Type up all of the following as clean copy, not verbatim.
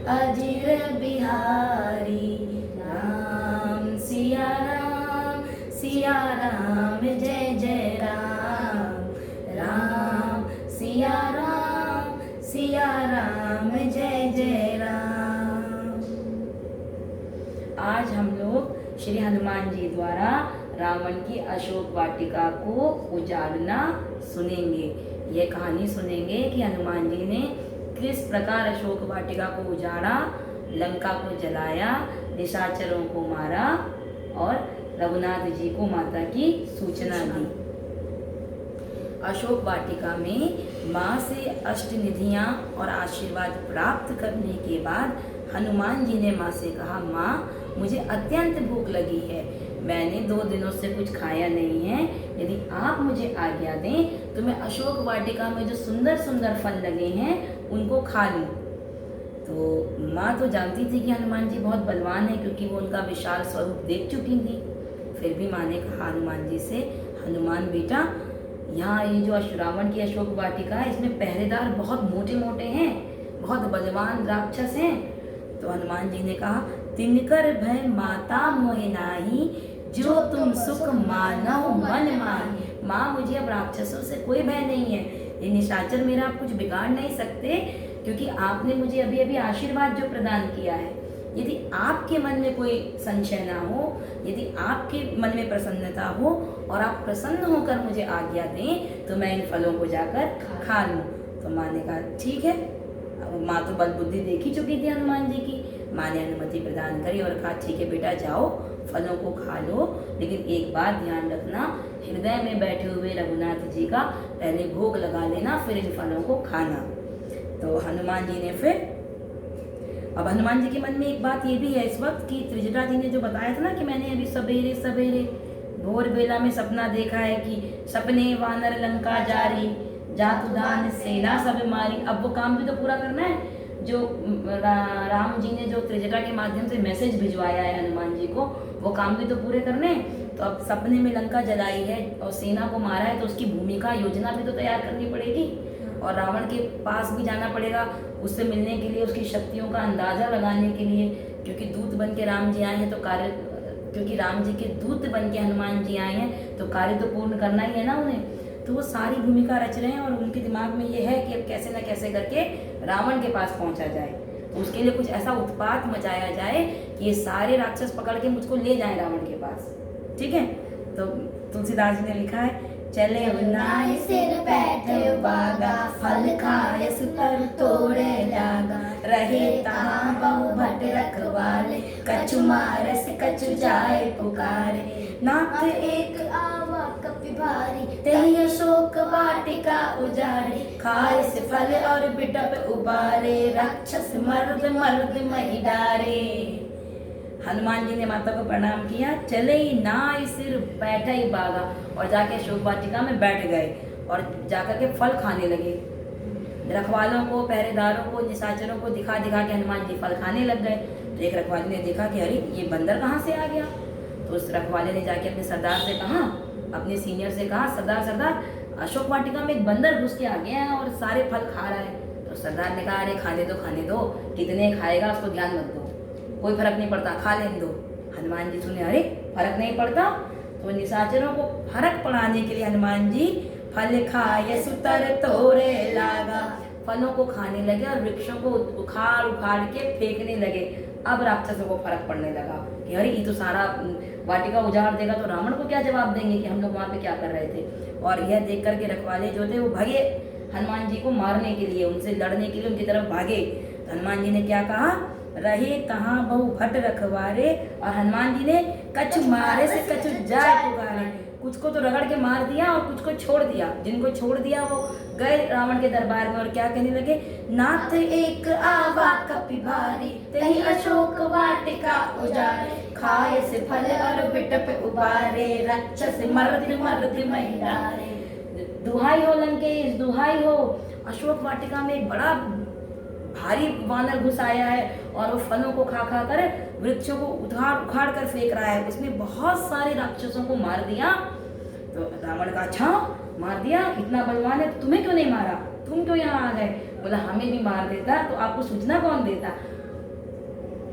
अजीर बिहारी। राम सिया राम जय जय राम। राम सिया राम जय जय राम। आज हम लोग श्री हनुमान जी द्वारा रावण की अशोक वाटिका को उजाड़ना सुनेंगे। ये कहानी सुनेंगे कि हनुमान जी ने किस प्रकार अशोक वाटिका को उजाड़ा, लंका को जलाया, निशाचरों को मारा और रघुनाथ जी को माता की सूचना दी। अशोक वाटिका में माँ से अष्टनिधियाँ और आशीर्वाद प्राप्त करने के बाद हनुमान जी ने माँ से कहा, माँ मुझे अत्यंत भूख लगी है, मैंने 2 दिनों से कुछ खाया नहीं है, यदि आप मुझे आज्ञा दें तो मैं अशोक वाटिका में जो सुंदर सुंदर फल लगे हैं उनको खा लूँ। तो माँ तो जानती थी कि हनुमान जी बहुत बलवान है, क्योंकि वो उनका विशाल स्वरूप देख चुकी थी। फिर भी माँ ने कहा हनुमान जी से, हनुमान बेटा, यहाँ ये जो रावण की अशोक वाटिका है इसमें पहरेदार बहुत मोटे मोटे हैं, बहुत बलवान राक्षस हैं। तो हनुमान जी ने कहा, तिनकर भय माता मोहि नाही, जो तुम सुख मानो मन माही। माँ मुझे अब राक्षसों से कोई भय नहीं है, ये निशाचर मेरा कुछ बिगाड़ नहीं सकते, क्योंकि आपने मुझे अभी अभी आशीर्वाद जो प्रदान किया है। यदि आपके मन में कोई संशय ना हो, यदि आपके मन में प्रसन्नता हो और आप प्रसन्न होकर मुझे आज्ञा दें तो मैं इन फलों को जाकर खा लूँ। तो माँ ने कहा ठीक है। माँ तो बल बुद्धि देख ही चुकी थी हनुमान जी की। माँ ने अनुमति प्रदान करी और कहा ठीक है बेटा, जाओ फलों को खा लो, लेकिन एक बात ध्यान रखना, हृदय में बैठे हुए रघुनाथ जी का पहले भोग लगा लेना, फिर इन फलों को खाना। तो हनुमान जी ने फिर, अब हनुमान जी के मन में एक बात ये भी है इस वक्त कि त्रिजटा जी ने जो बताया था ना कि मैंने अभी सवेरे सवेरे भोर बेला में सपना देखा है कि सपने वानर लंका जारी, जातुदान सेना सब मारी। अब वो काम भी तो पूरा करना है जो राम जी ने जो त्रिजटा के माध्यम से मैसेज भिजवाया है हनुमान जी को, वो काम भी तो पूरे करने हैं। तो अब सपने में लंका जलाई है और सेना को मारा है, तो उसकी भूमिका योजना भी तो तैयार करनी पड़ेगी और रावण के पास भी जाना पड़ेगा उससे मिलने के लिए, उसकी शक्तियों का अंदाजा लगाने के लिए, क्योंकि दूत बन के राम जी आए हैं तो कार्य, क्योंकि राम जी के दूत बन के हनुमान जी आए हैं तो कार्य तो पूर्ण करना ही है ना उन्हें। तो वो सारी भूमिका रच रहे हैं और उनके दिमाग में ये है कि अब कैसे ना कैसे करके रावण के पास पहुंचा जाए। तो उसके लिए कुछ ऐसा उत्पात मचाया जाए कि ये सारे राक्षस पकड़ के मुझको ले जाएं रावण के पास। ठीक है। तो तुलसीदास जी ने लिखा है, चले उन्नाय सिर बैठे बागा, फल खाए सुतर तोड़े लागा, रहे तहाँ बहु भट रखवाले, कछु मारस कछु जाए पुकारे, नाथ एक आवा कपि भारी, तेहि अशोक वाटिका उजाड़ी, खाए से फल और बिटप उबारे, राक्षस मर्द मर्द मही डारे। हनुमान जी ने माता को प्रणाम किया, चले ही नाय सिर बैठा ही बागा, और जाके अशोक वाटिका में बैठ गए और जाकर के फल खाने लगे। रखवालों को, पहरेदारों को, निशाचरों को दिखा दिखा के हनुमान जी फल खाने लग गए। तो एक रखवाले ने देखा कि अरे ये बंदर कहाँ से आ गया। तो उस रखवाले ने जाके अपने सरदार से कहा, अपने सीनियर से कहा, सरदार सरदार अशोक वाटिका में एक बंदर घुस के आ गया है और सारे फल खा रहा है। तो सरदार ने कहा, अरे खाने दो, कितने खाएगा उसको ध्यान मत दो, कोई फर्क नहीं पड़ता, खा लेने दो। हनुमान जी सुने, अरे फर्क नहीं पड़ता। तो निशाचरों को फर्क पड़ाने के लिए हनुमान जी फल खाए सुतर तोड़े लागा, फलों को खाने लगे और वृक्षों को उखाड़ उखाड़ के फेंकने लगे। अब राक्षसों को फर्क पड़ने लगा कि अरे ये तो सारा वाटिका उजाड़ देगा, तो रावण को क्या जवाब देंगे कि हम लोग वहाँ पे क्या कर रहे थे। और यह देख करके रखवाले जो थे वो भागे हनुमान जी को मारने के लिए, उनसे लड़ने के लिए उनकी तरफ भागे। तो हनुमान जी ने क्या कहा, रहे तहाँ बहु भट रखवारे, और हनुमान जी ने कछु मारे से कछु जाए पुकारे, कुछ को तो रगड़ के मार दिया और कुछ को छोड़ दिया। जिनको छोड़ दिया वो गए रावण के दरबार में और क्या कहने लगे, नाथ एक आवा कपि भारी, तेहि अशोक वाटिका उजाड़े, खाए से फल और बिटप उबारे, राक्षस मर्द मर्द मही डारे। दुहाई हो लंकेश, दुहाई हो, अशोक वाटिका में एक बड़ा भारी वानर घुस आया है और वो फलों को खा खा कर वृक्षों को उखाड़ कर फेंक रहा है, उसने बहुत सारे राक्षसों को मार दिया। तो रावण का, अच्छा मार दिया, इतना बलवान है, तुम्हें क्यों नहीं मारा, तुम क्यों यहाँ आ गए। बोला हमें भी मार देता तो आपको सूचना कौन देता।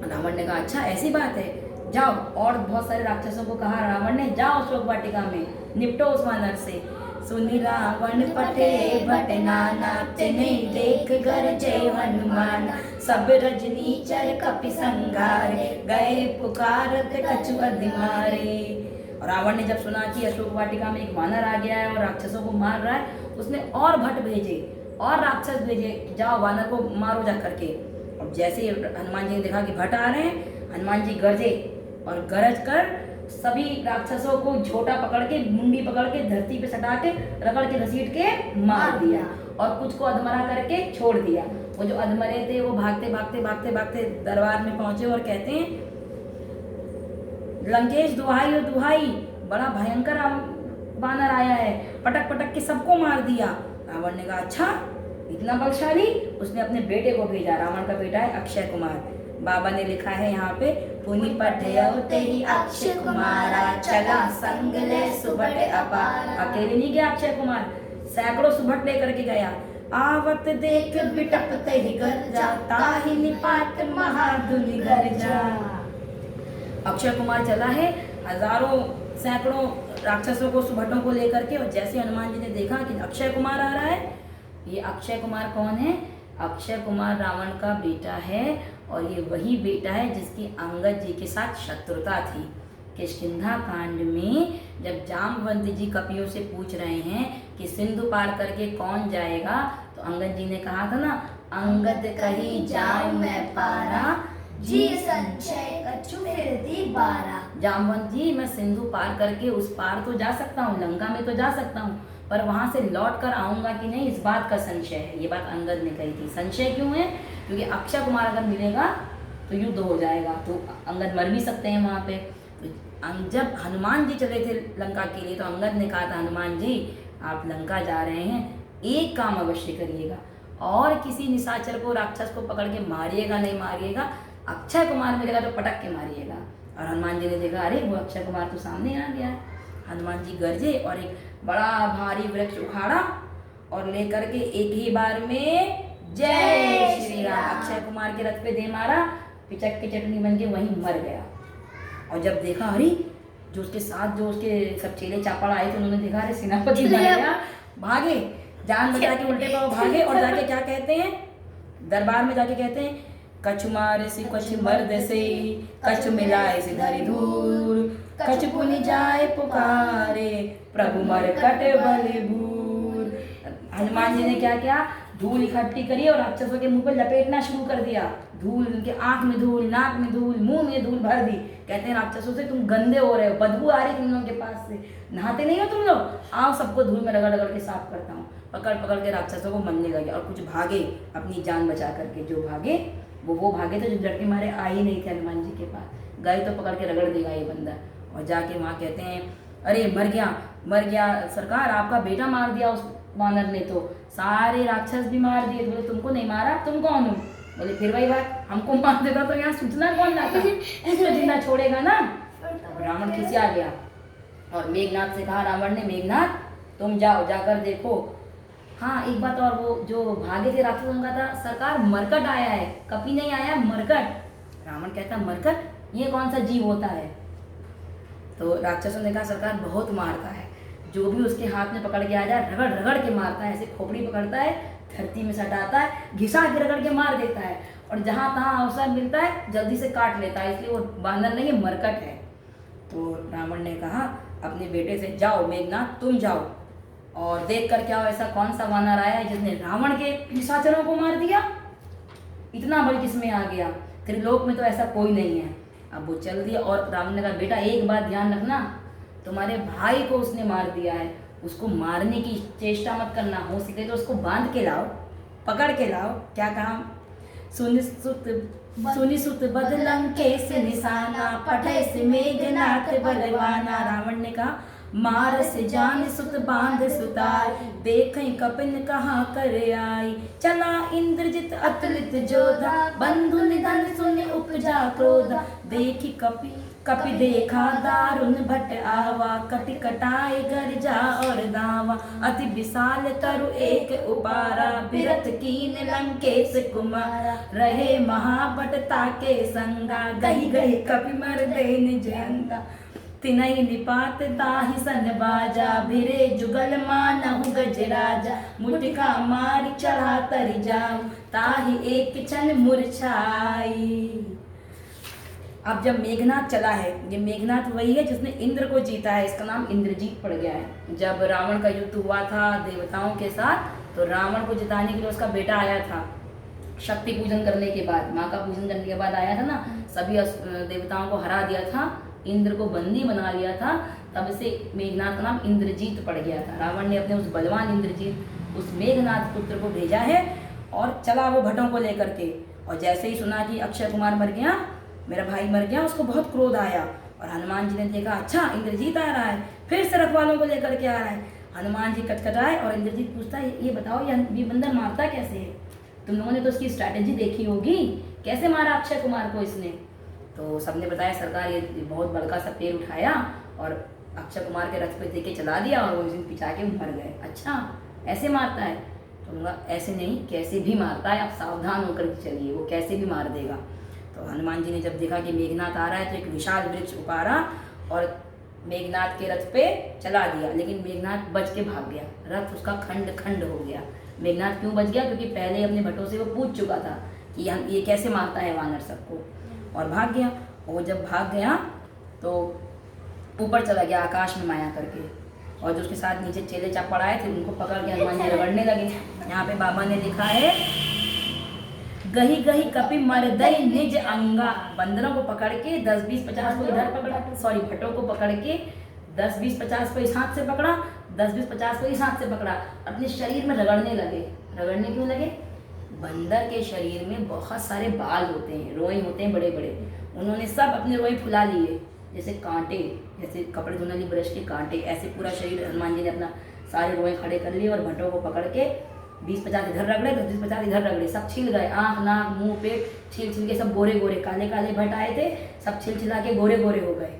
रावण ने कहा अच्छा ऐसी बात है, जाओ। और बहुत सारे राक्षसों को कहा रावण ने, जाओ अशोक वाटिका में निपटो उस वानर से। सुनि रावण पटे बट नाना, तिन्हि देख गरजे हनुमान। सब रजनी चर कपि संघारे, गए पुकारत कछु अधिमारे। और रावण ने जब सुना कि अशोक वाटिका में एक वानर आ गया है और राक्षसों को मार रहा है, उसने और भट भेजे और राक्षस भेजे, जाओ वानर को मारो जा करके। और जैसे ही हनुमान जी ने देखा कि भट आ रहे हैं, हनुमान जी गरजे और गरज कर सभी राक्षसों को झोटा पकड़ के, मुंडी पकड़ के धरती पे सटा के, रगड़ के घसीट के मार दिया और कुछ को अधमरा करके छोड़ दिया। वो जो अधमरे थे वो भागते भागते भागते भागते दरबार में पहुंचे और कहते हैं, लंकेश दुहाई और दुहाई, बड़ा भयंकर वानर आया है, पटक पटक के सबको मार दिया। रावण ने कहा अच्छा इतना बलशाली। उसने अपने बेटे को भेजा, रावण का बेटा है अक्षय कुमार। बाबा ने लिखा है यहाँ पे, पुनि पठयौते ही अक्षय कुमारा, चला संग ले सुभट अपार। अकेले नहीं गया अक्षय कुमार, सैकड़ों सुभट लेकर के गया। आवत देख बिटपते ही गर्जा, ताहि निपात महाधुनि गर्जा। अक्षय कुमार चला है हजारों सैकड़ों राक्षसों को, सुभटों को लेकर के। और जैसे हनुमान जी ने देखा कि अक्षय कुमार आ रहा है, ये अक्षय कुमार कौन है? अक्षय कुमार रावण का बेटा है और ये वही बेटा है जिसकी अंगद जी के साथ शत्रुता थी। किष्किंधा कांड में जब जामवंत जी कपियों से पूछ रहे हैं कि सिंधु पार करके कौन जाएगा, तो अंगद जी ने कहा था ना, अंगद कही जाऊं मैं पारा, जी संचय कछु फिरती बारा। जामवंत जी मैं सिंधु पार करके उस पार तो जा सकता हूँ, लंका में तो जा सकता हूँ, पर वहां से लौट कर आऊंगा कि नहीं, इस बात का संशय है। ये बात अंगद ने कही थी। संशय क्यों है? क्योंकि अक्षय कुमार अगर मिलेगा तो युद्ध हो जाएगा, तो अंगद मर भी सकते हैं वहां पे। तो जब हनुमान जी चले थे लंका के लिए, तो अंगद ने कहा था, हनुमान जी आप लंका जा रहे हैं, एक काम अवश्य करिएगा, और किसी निशाचर को, राक्षस को पकड़ के मारिएगा नहीं मारिएगा, अक्षय कुमार मिलेगा तो पटक के मारिएगा। और हनुमान जी ने देखा, अरे वो अक्षय कुमार तो सामने आ गया है। हनुमान जी गरजे और एक बड़ा भारी वृक्ष उखाड़ा और लेकर के एक ही बार में जय श्री राम अक्षय कुमार के रथ पे दे मारा, पिचक की चटनी बन के वहीं मर गया। और जब देखा, अरे जो उसके साथ जो उसके सब चेले चापड़ आए थे, उन्होंने देखा अरे सेनापति मर गया, भागे, जान बचा के उल्टे पांव भागे। और जाके क्या कहते हैं, दरबार में जाके कहते हैं, कछु मारे से कछु मर्द से, कछु मिलाए से धरी धूल, कछु पुनि जाए पुकारे, प्रभु मर कट बल भूर। हनुमान जी ने क्या किया, धूल इकट्ठी करी और राक्षसों के मुंह पे लपेटना शुरू कर दिया। धूल, उनके आंख में धूल, नाक में धूल, मुंह में धूल भर दी। कहते हैं राक्षसों से, तुम गंदे हो रहे हो, बदबू आ रही तुम लोगों के पास से, नहाते नहीं हो तुम लोग, आओ सबको धूल में रगड़ रगड़ के साफ करता हूँ। पकड़ पकड़ के राक्षसों को मरने लगे। और कुछ भागे अपनी जान बचा करके, जो भागे वो भागे थे, जो डरते मारे आ ही नहीं थे हनुमान जी के पास। गए तो पकड़ के रगड़ देगा ये बंदा। और जाके वहाँ कहते हैं, अरे मर गया सरकार, आपका बेटा मार दिया उस वानर ने, तो सारे राक्षस भी मार दिए। बोले तुमको नहीं मारा, तुम कौन हो? बोले फिर वही बात, हमको मार देगा तो यहाँ सूचना कौन लाता, इसको जिंदा छोड़ेगा ना। तब रावण खिसिया गया और मेघनाथ से कहा रावण ने, मेघनाथ तुम जाओ, जाकर देखो। हाँ एक बात और, वो जो भागे थे राक्षसों का था, सरकार मरकट आया है, कपि नहीं आया, मरकट। रावण कहता मरकट, ये कौन सा जीव होता है? तो राक्षसों ने कहा सरकार बहुत मारता है, जो भी उसके हाथ में पकड़ के आ जाए रगड़ रगड़ के मारता है, ऐसे खोपड़ी पकड़ता है, धरती में सटाता है, घिसा के रगड़ के मार देता है, और जहाँ तहाँ अवसर मिलता है जल्दी से काट लेता है, इसलिए वो बांदर नहीं है, मरकट है। तो रावण ने कहा अपने बेटे से, जाओ मेघनाथ तुम जाओ और देख कर क्या हो, ऐसा कौन सा वानर आया है जिसने रावण के निशाचरों को मार दिया, इतना बल किसमें आ गया, त्रिलोक में तो ऐसा कोई नहीं है। अब वो चल दिया। और रावण ने कहा बेटा एक बात ध्यान रखना, तुम्हारे भाई को उसने मार दिया है, उसको मारने की चेष्टा मत करना, हो सके तो उसको बांध के लाओ, पकड़ के लाओ। क्या कहा, सुनि सुत बदलंकेश निशाना, पठै से मेघनाथ बलवाना। रावण ने कहा मारस जान सुत बांध सुतार, देखें कपिन कहाँ कर आई, चला इंद्रजित अतुलित जोधा, बंधु निधन सुनि उपजा क्रोधा, देखी कपि देखा दारुण भट आवा, कटि कटाए गर्जा और दावा, अति विशाल तरु एक उपारा, बिरथ कीन लंकेश कुमारा, रहे महाबट ताके संगा, गही गही कपि मर दे निज अंगा, तिनहि निपात ताहि सन बाजा, भिरे जुगल मानहु गजराजा, मुटिका मारि चढ़ा तरि जाऊ, ताहि एक क्षण मूर्छाई। अब जब मेघनाथ चला है, ये मेघनाथ वही है जिसने इंद्र को जीता है, इसका नाम इंद्रजीत पड़ गया है। जब रावण का युद्ध हुआ था देवताओं के साथ, तो रावण को जिताने के लिए उसका बेटा आया था, शक्ति पूजन करने के बाद, माँ का पूजन करने के बाद आया था ना, सभी देवताओं को हरा दिया था, इंद्र को बंदी बना लिया था, तब से मेघनाथ का नाम इंद्रजीत पड़ गया था। रावण ने अपने उस बलवान इंद्रजीत, उस मेघनाथ पुत्र को भेजा है और चला वो भटों को लेकर के। और जैसे ही सुना कि अक्षय कुमार मर गया, मेरा भाई मर गया, उसको बहुत क्रोध आया और हनुमान जी ने देखा अच्छा इंद्रजीत आ रहा है, फिर से रखवालों को लेकर के आ रहा है। हनुमान जी कटकटाए और इंद्रजीत पूछता है ये बताओ ये बंदर मारता कैसे है? तुम लोगों ने तो उसकी स्ट्रैटेजी देखी होगी, कैसे मारा अक्षय कुमार को इसने? तो सबने बताया सरकार ये बहुत बड़का सा पेड़ उठाया और अक्षय कुमार के रथ पे दे के चला दिया और वो उस दिन पिछा के मर गए। अच्छा ऐसे मारता है? तो उनका ऐसे नहीं, कैसे भी मारता है, आप सावधान होकर चलिए, वो कैसे भी मार देगा। तो हनुमान जी ने जब देखा कि मेघनाथ आ रहा है तो एक विशाल वृक्ष उपारा और मेघनाथ के रथ पे चला दिया, लेकिन मेघनाथ बच के भाग गया, रथ उसका खंड खंड हो गया। मेघनाथ क्यों बच गया? क्योंकि पहले अपने भटों से वो पूछ चुका था कि ये कैसे मारता है वानर सबको, और भाग गया। और जब भाग गया तो ऊपर चला गया आकाश में माया करके, और जो उसके साथ नीचे चेले चापड़ आए थे उनको पकड़ के हनुमान जी रगड़ने लगे। यहाँ पे बाबा ने लिखा है गही गही कपि मरदई निज अंगा, बंदरों को पकड़ के 10 20 50 को इधर पकड़ा, सॉरी भटों को पकड़ के 10 20 50 को इस हाथ से पकड़ा, 10 20 50 को इस हाथ से पकड़ा, अपने शरीर में रगड़ने लगे। रगड़ने क्यों लगे? बंदर के शरीर में बहुत सारे बाल होते हैं, रोए होते हैं बड़े बड़े, उन्होंने सब अपने रोए फुला लिए, जैसे कांटे, जैसे कपड़े धोने वाली ब्रश के कांटे, ऐसे पूरा शरीर हनुमान जी ने अपना सारे रोए खड़े कर लिए और भटों को पकड़ के 20 50 इधर रगड़े, 10 20 50 इधर रगड़े, सब छिल गए, आँख नाक मुंह पेट छिल छिल के सब गोरे गोरे काले काले भट आए थे, सब छिल छिला के गोरे गोरे हो गए।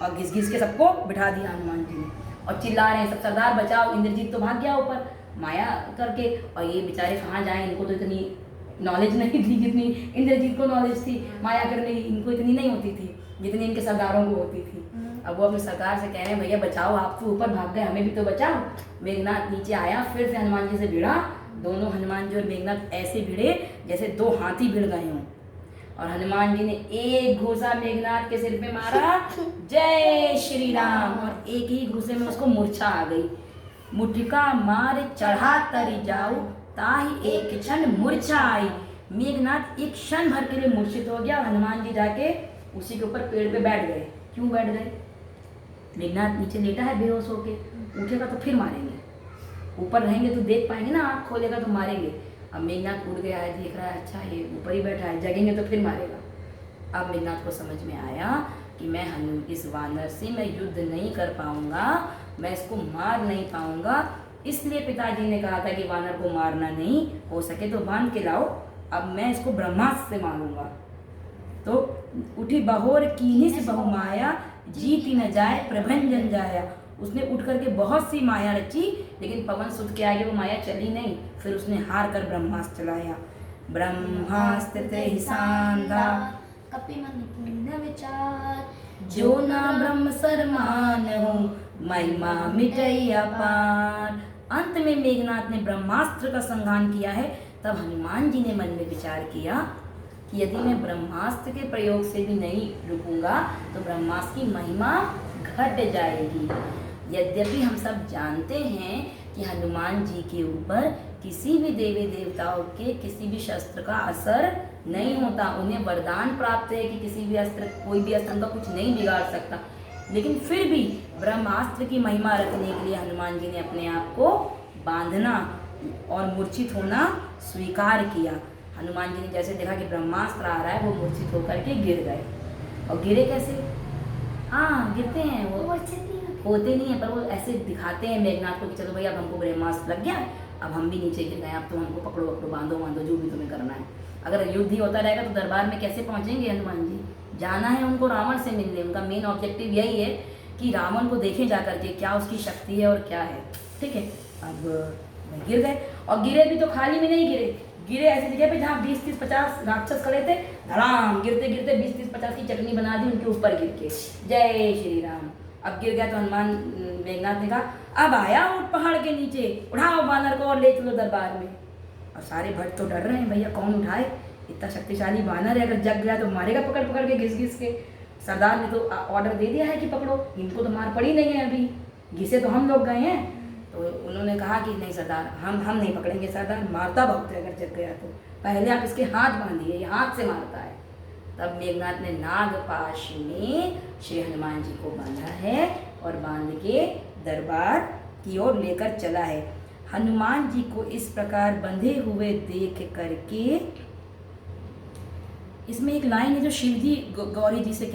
और घिस घिस के सबको बिठा दिया हनुमान जी ने और चिल्ला रहे हैं सब सरदार बचाओ। इंद्रजीत तो भाग गया ऊपर माया करके, और ये बेचारे कहाँ जाएं, इनको तो इतनी नॉलेज नहीं थी जितनी इंद्रजीत को नॉलेज थी माया करने की, इनको इतनी नहीं होती थी जितनी इनके सरदारों को होती थी। अब वो अपने सरकार से कह रहे हैं भैया बचाओ, आप तो ऊपर भाग गए, हमें भी तो बचाओ। मेघनाथ नीचे आया, फिर से हनुमान जी से भिड़ा, दोनों हनुमान जी और मेघनाथ ऐसे भिड़े जैसे दो हाथी भिड़ गए हों, और हनुमान जी ने एक घूसा मेघनाथ के सिर पे मारा, जय श्री राम, और एक ही घूसे में उसको मूर्छा आ गई। मुठिका मार चढ़ा तरी जाऊ, ताही एक क्षण मूर्छा आई। मेघनाथ एक क्षण भर के लिए मूर्छित हो गया, हनुमान जी जाके उसी के ऊपर पेड़ पे बैठ गए। क्यों बैठ गए? मेघनाथ नीचे लेटा है बेहोश होके, उठेगा तो फिर मारेंगे, ऊपर रहेंगे तो देख पाएंगे ना, आँख खोलेगा तो मारेंगे। अब मेघनाथ उड़ गया है, देख रहा है अच्छा ये ऊपर ही बैठा है, जगेंगे तो फिर मारेगा। अब मेघनाथ को समझ में आया कि मैं इस वानर से मैं युद्ध नहीं कर पाऊंगा, मैं इसको मार नहीं पाऊंगा, इसलिए पिताजी ने कहा था कि वानर को मारना नहीं, हो सके तो बांध के लाओ, अब मैं इसको ब्रह्मास्त्र से मारूंगा। तो उठी बहोर कीन्ही से बहु माया, जीती न जाए प्रभंजन जाया। उसने उठ करके बहुत सी माया रची, लेकिन पवन सुत के आगे वो माया चली नहीं। फिर उसने हार कर ब्रह्मास्त्र चलाया। ब्रह्मास्त्र त्रय सांधा कपि मन पुण्य विचार, जो ना ब्रह्म सरमान हो, महिमा मिटई अपार। अंत में मेघनाथ ने ब्रह्मास्त्र का संधान किया है। तब हनुमान जी ने मन में विचार किया कि यदि मैं ब्रह्मास्त्र के प्रयोग से भी नहीं रुकूंगा तो ब्रह्मास्त्र की महिमा घट जाएगी। यद्यपि हम सब जानते हैं कि हनुमान जी के ऊपर किसी भी देवी देवताओं के किसी भी शस्त्र का असर नहीं होता, उन्हें वरदान प्राप्त है कि किसी भी अस्त्र, कोई भी अस्त्र उनका कुछ नहीं बिगाड़ सकता, लेकिन फिर भी ब्रह्मास्त्र की महिमा रखने के लिए हनुमान जी ने अपने आप को बांधना और मूर्छित होना स्वीकार किया। हनुमान जी ने जैसे देखा कि ब्रह्मास्त्र आ रहा है, वो मूर्छित होकर के गिर गए। और गिरे कैसे? हाँ गिरते हैं, वो होते नहीं है, पर वो ऐसे दिखाते हैं मेघनाथ को कि चलो भैया अब हमको ब्रह्मास्त्र लग गया, अब हम भी नीचे गिर गए, अब तो हमको पकड़ो पकड़ो, बांधो बांधो, जो भी तुम्हें करना है। अगर युद्ध ही होता रहेगा तो दरबार में कैसे पहुंचेंगे हनुमान जी? जाना है उनको रावण से मिलने। उनका मेन ऑब्जेक्टिव यही है कि रावण को देखें जा करके क्या उसकी शक्ति है और क्या है। ठीक है, अब गिर गए, और गिरे भी तो खाली में नहीं गिरे, गिरे ऐसी जगह पे जहाँ 20-30-50 राक्षस खड़े थे, धड़ाम गिरते गिरते 20-30-50 की चटनी बना दी उनके ऊपर गिर के। जय श्री राम। अब गिर गया तो हनुमान मेघनाथ ने कहा अब आया ऊँट पहाड़ के नीचे, उठाओ बानर को और ले चलो दरबार में। और सारे भट्ट तो डर रहे हैं, भैया कौन उठाए, इतना शक्तिशाली बानर है, अगर जग गया तो मारेगा पकड़ पकड़ के घिस घिस के। सरदार ने तो ऑर्डर दे दिया है कि पकड़ो, इनको तो मार पड़ी नहीं है, अभी घिसे तो हम लोग गए हैं। तो उन्होंने कहा कि नहीं सरदार, हम नहीं पकड़ेंगे सरदार, मारता बहुत है अगर जग गया तो, पहले आप इसके हाथ बांधिए, ये हाथ से मारता है। तब मेघनाथ ने नागपाश में श्री हनुमान जी को बांधा है और बांध के दरबार की ओर लेकर चला है। हनुमान जी को इस प्रकार बंधे हुए देख करके, इसमें एक लाइन है जो शिव जी गौरी जी से